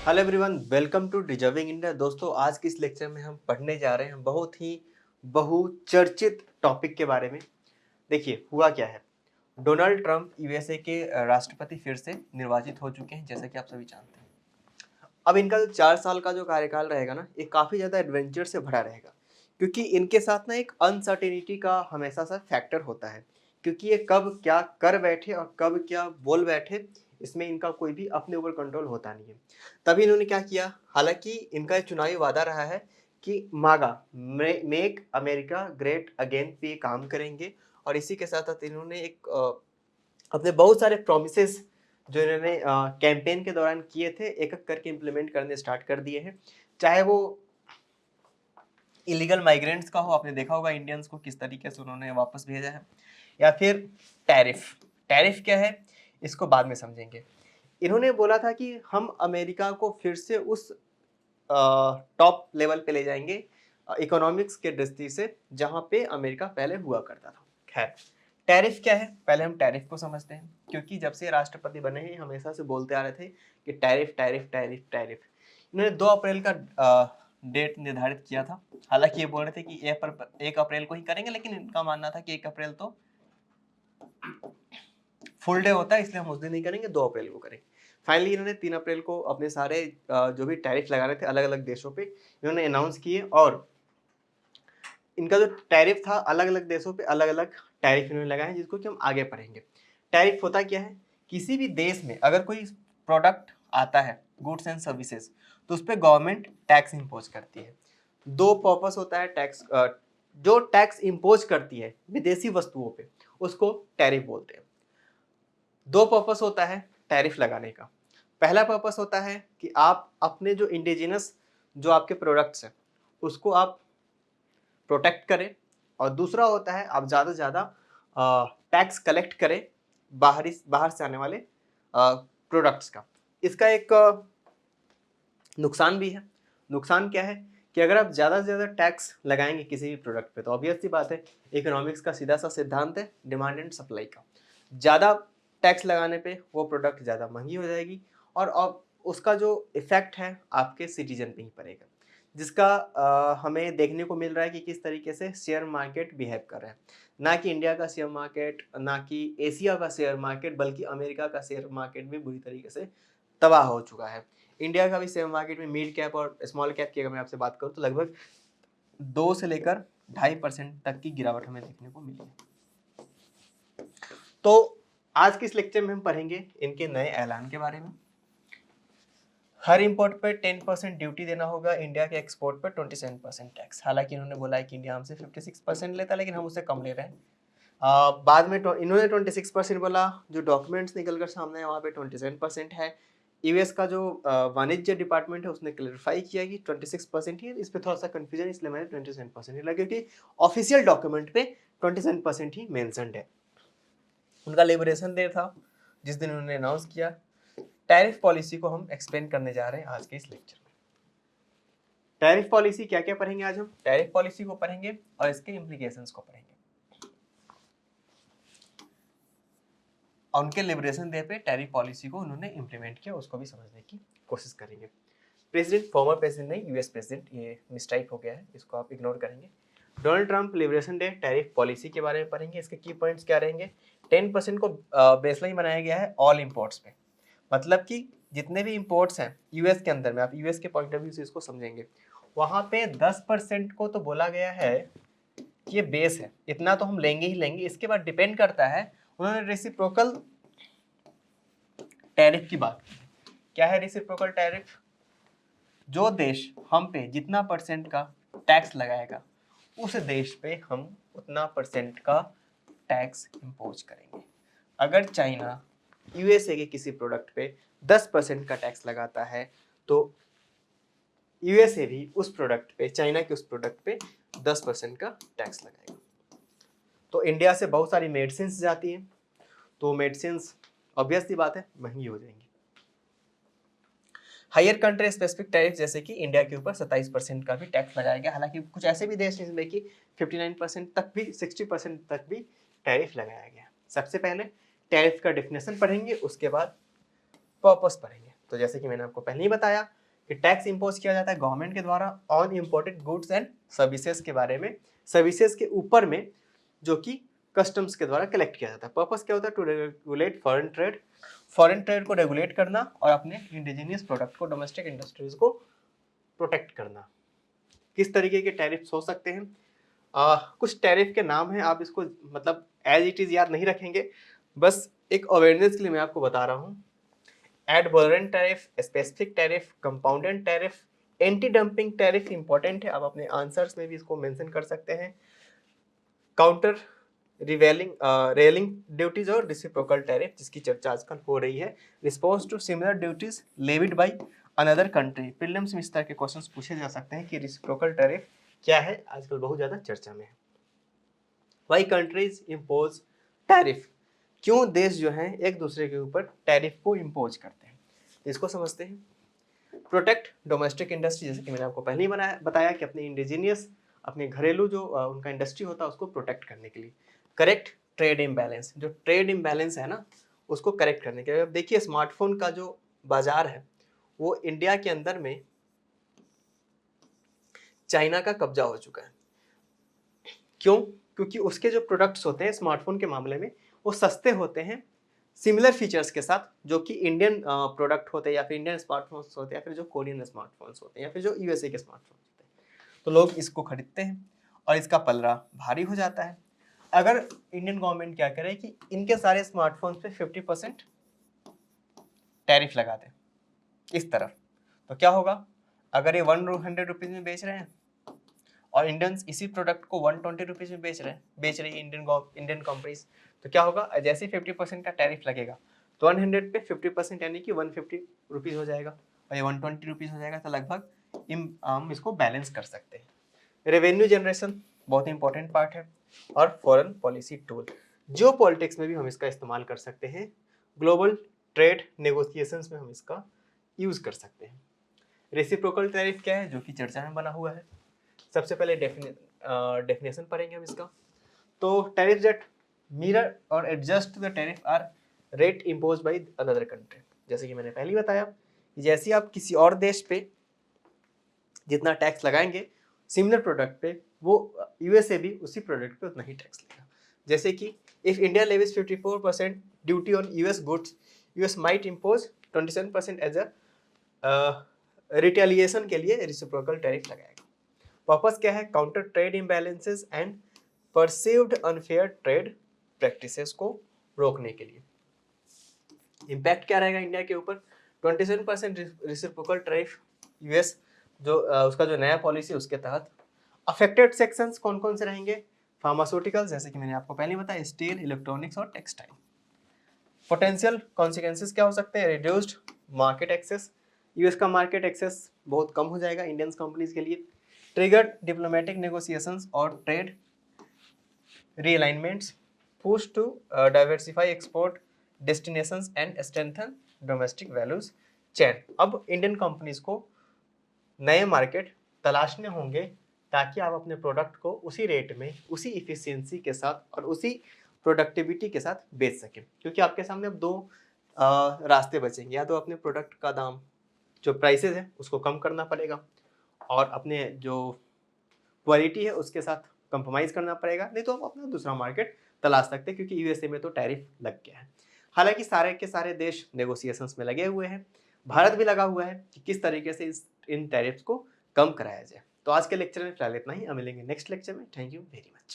Hello everyone, welcome to deserving India. दोस्तों, आज की इस लेक्चर में हम पढ़ने जा रहे हैं बहुत ही बहुचर्चित टॉपिक के बारे में। देखिए, हुआ क्या है। डोनाल्ड ट्रंप यूएसए के राष्ट्रपति फिर से निर्वाचित हो चुके हैं, जैसा कि आप सभी जानते हैं। अब इनका जो 4 साल का जो कार्यकाल रहेगा ना, ये काफ़ी ज़्यादा एडवेंचर से भरा रहेगा, क्योंकि इनके साथ ना एक अनसर्टेनिटी का हमेशा सा फैक्टर होता है, क्योंकि ये कब क्या कर बैठे और कब क्या बोल बैठे, इसमें इनका कोई भी अपने ऊपर कंट्रोल होता नहीं है। तभी इन्होंने क्या किया, हालांकि इनका एक चुनावी वादा रहा है कि मागा मेक अमेरिका ग्रेट अगेन पे काम करेंगे, और इसी के साथ साथ इन्होंने एक अपने बहुत सारे प्रोमिसेस जो इन्होंने कैंपेन के दौरान किए थे, एक एक करके इम्प्लीमेंट करने स्टार्ट कर दिए हैं। चाहे वो इलीगल माइग्रेंट्स का हो, आपने देखा होगा इंडियंस को किस तरीके से उन्होंने वापस भेजा है, या फिर टैरिफ। टैरिफ क्या है, इसको बाद में समझेंगे। इन्होंने बोला था कि हम अमेरिका को फिर से उस टॉप लेवल पे ले जाएंगे इकोनॉमिक्स के दृष्टि से, जहां पे अमेरिका पहले हुआ करता था। खैर, टैरिफ क्या है, पहले हम टैरिफ को समझते हैं, क्योंकि जब से राष्ट्रपति बने हैं हमेशा से बोलते आ रहे थे कि टैरिफ टैरिफ टैरिफ टैरिफ। इन्होंने 2 अप्रैल का डेट निर्धारित किया था। हालांकि ये बोल रहे थे कि 1 अप्रैल को ही करेंगे, लेकिन इनका मानना था कि 1 अप्रैल तो फुल डे होता है, इसलिए हम उस दिन नहीं करेंगे, 2 अप्रैल को करेंगे। फाइनली इन्होंने 3 अप्रैल को अपने सारे जो भी टैरिफ लगा रहे थे अलग अलग देशों पे, इन्होंने अनाउंस किए, और इनका जो टैरिफ था अलग अलग देशों पे अलग अलग टैरिफ इन्होंने लगाए हैं, जिसको कि हम आगे पढ़ेंगे। टैरिफ होता क्या है, किसी भी देश में अगर कोई प्रोडक्ट आता है, गुड्स एंड सर्विसेज, तो उस पर गवर्नमेंट टैक्स इम्पोज करती है। दो पर्पस होता है टैक्स, जो टैक्स इम्पोज करती है विदेशी वस्तुओं पे, उसको टैरिफ बोलते हैं। दो पर्पस होता है टैरिफ लगाने का। पहला पर्पस होता है कि आप अपने जो इंडिजिनस जो आपके प्रोडक्ट्स हैं उसको आप प्रोटेक्ट करें, और दूसरा होता है आप ज़्यादा से ज़्यादा टैक्स कलेक्ट करें बाहर से आने वाले प्रोडक्ट्स का। इसका एक नुकसान भी है। नुकसान क्या है कि अगर आप ज़्यादा से ज़्यादा टैक्स लगाएंगे किसी भी प्रोडक्ट पे, तो ऑब्वियस सी बात है, इकोनॉमिक्स का सीधा सा सिद्धांत है डिमांड एंड सप्लाई का। ज़्यादा टैक्स लगाने पे वो प्रोडक्ट ज़्यादा महंगी हो जाएगी, और अब उसका जो इफ़ेक्ट है आपके सिटीजन पे ही पड़ेगा, जिसका हमें देखने को मिल रहा है कि किस तरीके से शेयर मार्केट बिहेव कर रहा है। ना कि इंडिया का शेयर मार्केट, ना कि एशिया का शेयर मार्केट, बल्कि अमेरिका का शेयर मार्केट भी बुरी तरीके से तबाह हो चुका है। इंडिया का भी शेयर मार्केट में मिड कैप और स्मॉल कैप की अगर मैं आपसे बात करूँ, तो लगभग 2 से लेकर 2.5% तक की गिरावट हमें देखने को मिली है। तो आज के इस लेक्चर में हम पढ़ेंगे इनके नए ऐलान के बारे में। हर इंपोर्ट पर 10% ड्यूटी देना होगा, इंडिया के एक्सपोर्ट पर 27% टैक्स। हालांकि इन्होंने बोला है कि इंडिया हमसे 56% लेता है, लेकिन हम उससे कम ले रहे हैं। बाद में इन्होंने 26% बोला, जो डॉक्यूमेंट्स निकल कर सामने है वहाँ पे 27% है। यूएस का जो वाणिज्य डिपार्टमेंट है उसने क्लैरिफाई किया कि 26% ही है। इस पर थोड़ा सा कंफ्यूजन, इसलिए मैंने 27% ही लगा, क्योंकि ऑफिशियल डॉक्यूमेंट पे 27% ही मेंशन्ड है। उनका लिबरेशन डे था जिस दिन उन्होंने अनाउंस किया। टैरिफ पॉलिसी को हम एक्सप्लेन करने जा रहे हैं आज के इस लेक्चर में। टैरिफ पॉलिसी क्या क्या पढ़ेंगे आज हम, टैरिफ पॉलिसी को पढ़ेंगे और इसके इम्प्लीकेशंस को पढ़ेंगे, और उनके लिबरेशन डे पे टैरिफ पॉलिसी को उन्होंने इम्प्लीमेंट किया, उसको भी समझने की कोशिश करेंगे। प्रेसिडेंट, फॉर्मर प्रेसिडेंट नहीं, यूएस प्रेसिडेंट, ये मिसटाइप हो गया है, इसको आप इग्नोर करेंगे। Donald Trump liberation day tariff policy के बारे में पढ़ेंगे। इसके की पॉइंट्स क्या रहेंगे। 10% को बेसलाइन बनाया गया है ऑल इंपोर्ट्स पे, मतलब कि जितने भी इंपोर्ट्स हैं यूएस के अंदर में, आप यूएस के पॉइंट ऑफ व्यू से इसको समझेंगे, वहां पे 10% को तो बोला गया है कि ये बेस है, इतना तो हम लेंगे ही लेंगे। इसके बाद डिपेंड करता है, उन्होंने रेसिप्रोकल टैरिफ की बात की। क्या है रेसिप्रोकल टैरिफ, जो देश हम पे जितना परसेंट का टैक्स लगाएगा उस देश पे हम उतना परसेंट का टैक्स इम्पोज करेंगे। अगर चाइना यूएसए के किसी प्रोडक्ट पे 10% का टैक्स लगाता है, तो यूएसए भी उस प्रोडक्ट पे, चाइना के उस प्रोडक्ट पे 10% का टैक्स लगाएगा। तो इंडिया से बहुत सारी मेडिसिन जाती हैं, तो मेडिसिन ऑब्वियस सी बात है महंगी हो जाएंगी। हायर कंट्री स्पेसिफिक टैरिफ, जैसे कि इंडिया के ऊपर 27% का भी टैक्स लगाया गया। हालांकि कुछ ऐसे भी देश जिसमें कि 59% तक भी, 60% तक भी टैरिफ लगाया गया। सबसे पहले टैरिफ का डेफिनेशन पढ़ेंगे, उसके बाद पर्पस पढ़ेंगे। तो जैसे कि मैंने आपको पहले ही बताया कि टैक्स इम्पोज किया जाता है गवर्नमेंट के द्वारा on imported goods and services के बारे में, सर्विसेज के ऊपर में, जो कि कस्टम्स के द्वारा कलेक्ट किया जाता है। पर्पस क्या होता है? टू रेगुलेट फॉरेन ट्रेड को रेगुलेट करना और अपने इंडिजीनियस प्रोडक्ट को, डोमेस्टिक इंडस्ट्रीज को प्रोटेक्ट करना। किस तरीके के टैरिफ्स हो सकते हैं? कुछ टैरिफ के नाम हैं, आप इसको मतलब एज इट इज याद नहीं रखेंगे, बस एक अवेयरनेस के लिए मैं आपको बता रहा हूँ। Ad valorem tariff, specific tariff, compounded tariff, anti dumping tariff important है, आप अपने आंसर्स में भी इसको मेंशन कर सकते हैं। काउंटर रेलिंग ड्यूटीज और रेसिप्रोकल टैरिफ, जिसकी चर्चा आजकल हो रही है। Response to similar duties levied by another country, prelims में इस तरह के क्वेश्चंस पूछे जा सकते हैं कि रेसिप्रोकल टैरिफ क्या है, आजकल बहुत ज्यादा चर्चा में है। वाई कंट्रीज इम्पोज टैरिफ, क्यों देश जो हैं एक दूसरे के ऊपर टैरिफ को इम्पोज करते हैं, इसको समझते हैं। प्रोटेक्ट डोमेस्टिक इंडस्ट्री, जैसे कि मैंने आपको पहले ही बताया कि अपने इंडिजीनियस, अपने घरेलू जो उनका इंडस्ट्री होता है उसको प्रोटेक्ट करने के लिए। करेक्ट ट्रेड इम्बैलेंस, जो ट्रेड इम्बैलेंस है ना उसको करेक्ट करने के लिए। अब देखिए स्मार्टफोन का जो बाजार है वो इंडिया के अंदर में चाइना का कब्जा हो चुका है। क्यों? क्योंकि उसके जो प्रोडक्ट्स होते हैं स्मार्टफोन के मामले में वो सस्ते होते हैं सिमिलर फीचर्स के साथ, जो कि इंडियन प्रोडक्ट होते हैं या फिर इंडियन स्मार्टफोन्स होते हैं या फिर जो कोरियन स्मार्टफोन्स होते हैं या फिर जो यूएसए के स्मार्टफोन्स होते हैं। तो लोग इसको खरीदते हैं और इसका पलड़ा भारी हो जाता है। अगर इंडियन गवर्नमेंट क्या करे कि इनके सारे स्मार्टफोन्स पे 50% टैरिफ लगा दे इस तरफ, तो क्या होगा? अगर ये 100 रुपीज में बेच रहे हैं और इंडियंस इसी प्रोडक्ट को 120 रुपीज में बेच रही है इंडियन कंपनीज, तो क्या होगा? जैसे 50% का टैरिफ लगेगा तो 100 पे 50% यानी कि 150 रुपीज हो जाएगा और ये 120 रुपीज हो जाएगा, तो लगभग हम इसको बैलेंस कर सकते हैं। रेवेन्यू जनरेशन बहुत इंपॉर्टेंट पार्ट है। और फॉरेन पॉलिसी टूल, जो पॉलिटिक्स में भी हम इसका इस्तेमाल कर सकते हैं, ग्लोबल ट्रेड नेगोशिएशंस में हम इसका यूज कर सकते हैं। रेसिप्रोकल टैरिफ क्या है, जो कि चर्चा में बना हुआ है। सबसे पहले डेफिनेशन पढ़ेंगे हम इसका। तो tariff that mirror or adjust the tariff or rate impose by another country, जैसे कि मैंने पहले ही बताया, जैसे आप किसी और देश पे जितना टैक्स लगाएंगे सिमिलर प्रोडक्ट पे, वो यूएसए भी उसी प्रोडक्ट पे उतना ही टैक्स लेगा। जैसे कि if India levies 54% duty on US goods, US might impose 27% as a retaliation के लिए रेसिप्रोकल टैरिफ लगाएगा। पर्पस क्या है? Counter trade imbalances and perceived unfair trade practices को रोकने के लिए। इम्पैक्ट क्या रहेगा इंडिया के ऊपर? 27% रेसिप्रोकल टैरिफ यूएस जो उसका जो नया पॉलिसी उसके तहत। अफेक्टेड सेक्शंस कौन कौन से रहेंगे? फार्मास्यूटिकल्स, जैसे कि मैंने आपको पहले बताया, स्टील, इलेक्ट्रॉनिक्स और टेक्सटाइल। पोटेंशियल कॉन्सिक्वेंसेस क्या हो सकते हैं? रिड्यूस्ड मार्केट एक्सेस, यूएस का मार्केट एक्सेस बहुत कम हो जाएगा इंडियन कंपनीज के लिए। ट्रिगर्ड डिप्लोमेटिक नेगोशिएशंस और trade realignments, push to diversify export destinations and strengthen domestic values chain। अब इंडियन कंपनीज को नए मार्केट तलाशने होंगे ताकि आप अपने प्रोडक्ट को उसी रेट में, उसी इफिशियंसी के साथ और उसी प्रोडक्टिविटी के साथ बेच सकें, क्योंकि आपके सामने अब दो रास्ते बचेंगे। या तो अपने प्रोडक्ट का दाम, जो प्राइसेस है उसको कम करना पड़ेगा और अपने जो क्वालिटी है उसके साथ कंप्रोमाइज करना पड़ेगा, नहीं तो आप अपना दूसरा मार्केट तलाश सकते हैं, क्योंकि यूएसए में तो टैरिफ लग गया है। हालांकि सारे के सारे देश नेगोशिएशंस में लगे हुए हैं, भारत भी लगा हुआ है कि किस तरीके से इन टैरिफ्स को कम कराया जाए। तो आज के लेक्चर में फिलहाल इतना ही, मिलेंगे नेक्स्ट लेक्चर में। Thank you very much.